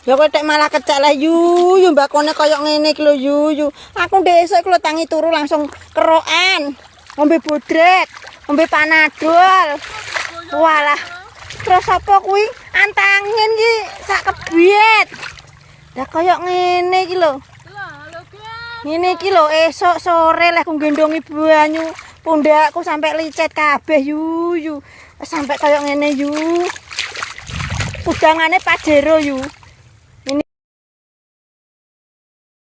Ya kowe tek malah kecek lah yu mbakone koyo ngene iki lho yu. Aku ndesuk iku lho tangi turu langsung kerokan. Ngombe bodrek, ngombe panadol. Walah. Terus apa kuwi? Antangin iki sak kebiet. Lah koyo ngene iki lho. Ngene iki lho esuk sore lek ku gendongi banyu, pundakku sampai licet kabeh yu. Sampai koyo ngene yu. Udangane Pajero yu.